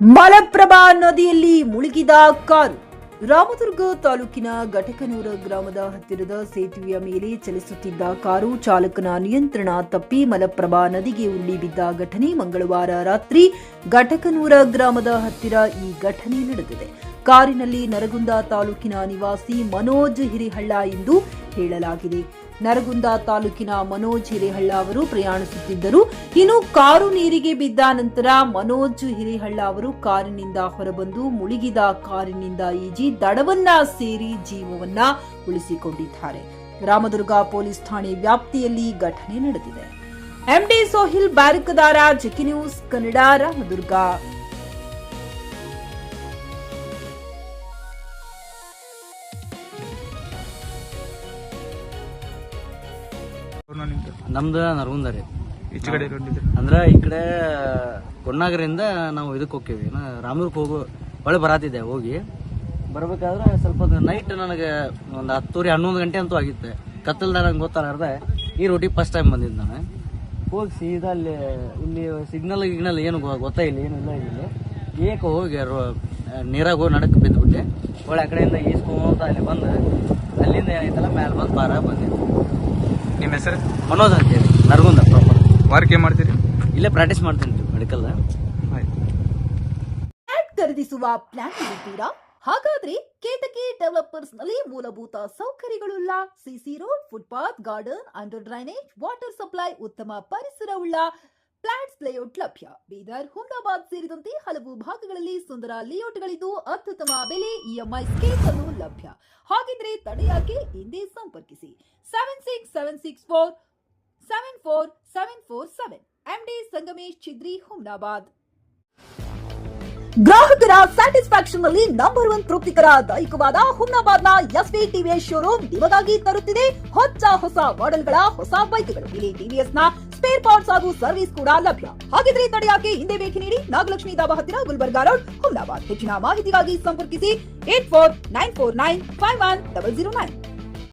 ಮಲಪ್ರಭಾ ನದಿಯಲ್ಲಿ ಮುಳುಗಿದ ಕಾರು. ರಾಮದುರ್ಗ ತಾಲೂಕಿನ ಘಟಕನೂರ ಗ್ರಾಮದ ಹತ್ತಿರದ ಸೇತುವೆಯ ಮೇಲೆ ಚಲಿಸುತ್ತಿದ್ದ ಕಾರು ಚಾಲಕನ ನಿಯಂತ್ರಣ ತಪ್ಪಿ ಮಲಪ್ರಭಾ ನದಿಗೆ ಉರುಳಿ ಬಿದ್ದ ಘಟನೆ ಮಂಗಳವಾರ ರಾತ್ರಿ ಘಟಕನೂರ ಗ್ರಾಮದ ಹತ್ತಿರ ಈ ಘಟನೆ ನಡೆದಿದೆ. ಕಾರಿನಲ್ಲಿ ನರಗುಂದ ತಾಲೂಕಿನ ನಿವಾಸಿ ಮನೋಜ್ ಹಿರೇಹಳ್ಳ ಎಂದು ಹೇಳಲಾಗಿದೆ. ನರಗುಂದ ತಾಲೂಕಿನ ಮನೋಜ್ ಹಿರೇಹಳ್ಳ ಅವರು ಪ್ರಯಾಣಿಸುತ್ತಿದ್ದರು. ಇನ್ನು ಕಾರು ನೀರಿಗೆ ಬಿದ್ದ ನಂತರ ಮನೋಜ್ ಹಿರೇಹಳ್ಳ ಅವರು ಕಾರಿನಿಂದ ಹೊರಬಂದು ಮುಳುಗಿದ ಕಾರಿನಿಂದ ಈಜಿ ದಡವನ್ನ ಸೇರಿ ಜೀವವನ್ನ ಉಳಿಸಿಕೊಂಡಿದ್ದಾರೆ. ರಾಮದುರ್ಗ ಪೊಲೀಸ್ ಠಾಣೆ ವ್ಯಾಪ್ತಿಯಲ್ಲಿ ಘಟನೆ ನಡೆದಿದೆ. MD Sohil Barakadar, GK news Kannada, Ramdurg. ನಮ್ದು ನರಗುಂದ ರೀ. ಈಚೆ ಕಡೆ ಅಂದ್ರೆ ಈ ಕಡೆ ಕೊಣ್ಣಾಗರಿಂದ ನಾವು ಇದಕ್ಕೆ ಹೋಗ್ತೀವಿ, ರಾಮದುರ್ಗಕ್ಕೆ ಹೋಗೋ ಒಳ್ಳೆ ಬರತ್ತಿದ್ದೆ. ಹೋಗಿ ಬರ್ಬೇಕಾದ್ರೆ ಸ್ವಲ್ಪ ನೈಟ್ ನನಗೆ ಒಂದು 10-11 ಗಂಟೆ ಅಂತೂ ಆಗಿತ್ತೆ. ಕತ್ತಲ್ದ ನಂಗೆ ಗೊತ್ತಾಗಲಾರ್ದೆ ಈ ರೋಟಿಗೆ ಫಸ್ಟ್ ಟೈಮ್ ಬಂದಿದ್ದು ನಾನು. ಹೋಗಿ ಸೀದಾ ಇಲ್ಲಿ ಸಿಗ್ನಲ್ ಏನು ಗೊತ್ತಾ ಇಲ್ಲ, ಏನು ಇಲ್ಲ. ಇಲ್ಲಿ ಏಕ ಹೋಗಿ ನೀರಾಗ ಹೋಗಿ ನಡಕ್ಕೆ ಬಿದ್ದುಬಿಟ್ಟೆ. ಒಳ್ಳೆ ಆ ಕಡೆಯಿಂದ ಈಸ್ಕೊಂತ ಅಲ್ಲಿ ಬಂದು ಅಲ್ಲಿಂದ ಏನೈತಲ್ಲ ಮೇಲೆ ಬಂದು ಬಂದಿದ್ದು. ನಿಮ್ಮ ಹೆಸರು? ಮನೋಜ್ ಅಂತೇಳಿ, ನರಗುಂದ ಪ್ರಾಪರ್. ವಾರಕ್ಕೆ ಏನ್ ಮಾಡ್ತೀರಿ? ಇಲ್ಲೇ ಪ್ರಾಕ್ಟೀಸ್ ಮಾಡ್ತೀನಿ ಮೆಡಿಕಲ್. ಖರೀದಿಸುವ ಪ್ಲಾನ್ ಇದ್ದೀರಾ? ಹಾಗಾದ್ರೆ ಕೇತಕಿ ಡೆವಲಪರ್ಸ್ ನಲ್ಲಿ ಮೂಲಭೂತ ಸೌಕರ್ಯಗಳುಳ್ಳ CC road, footpath, garden, under drainage, water supply, ಉತ್ತಮ ಪರಿಸರವುಳ್ಳ ಫ್ಲಾಟ್ಸ್ ಲೇಔಟ್ ಲಭ್ಯ. ಬೀದರ್, ಹುಮ್ನಾಬಾದ್ ಸೇರಿದಂತೆ ಹಲವು ಭಾಗಗಳಲ್ಲಿ ಸುಂದರ ಲೇಔಟ್ಗಳಿದ್ದು ಅತ್ಯುತ್ತಮ ಬೆಲೆ, ಇಎಂಐ ಸ್ಕೀಮ್ ಅನ್ನು ಲಭ್ಯ. ಹಾಗಿದ್ರೆ ತಡೆಯಾಕೆ ಹಿಂದೆ ಸಂಪರ್ಕಿಸಿ 7676474747. ಎಂಡಿ ಸಂಗಮೇಶ್ ಚಿದ್ರಿ, ಹುಮ್ನಾಬಾದ್. ಗ್ರಾಹಕರ ಸ್ಯಾಟಿಸ್ಫ್ಯಾಕ್ಷನ್ ನಲ್ಲಿ ನಂಬರ್ 1 ತೃಪ್ತಿಕರ ದೈಹಿಕವಾದ ಹುಮ್ನಾಬಾದ್ನ ಎಸ್ವಿ ಟಿವಿಎಸ್ ಶೋರೂಮ್ ನಿಮಗಾಗಿ ತರುತ್ತಿದೆ ಹೊಸ ಮಾಡೆಲ್ಗಳ ಹೊಸ ಬೈಕ್ಗಳು. ಇಲ್ಲಿ ಟಿವಿಎಸ್ ನ ಸ್ಪೇರ್ ಪಾರ್ಟ್ಸ್ ಹಾಗೂ ಸರ್ವಿಸ್ ಕೂಡ ಲಭ್ಯ. ಹಾಗಿದ್ರೆ ತಡೆಯಾಕೆ ಹಿಂದೆ ಭೇಟಿ ನೀಡಿ. ನಾಗಲಕ್ಷ್ಮಿ ದಾಬಾ ಹತ್ತಿರ, ಗುಲ್ಬರ್ಗಾ ರೋಡ್, ಹುಮ್ನಾಬಾದ್. ಹೆಚ್ಚಿನ ಮಾಹಿತಿಗಾಗಿ ಸಂಪರ್ಕಿಸಿ 8494951009.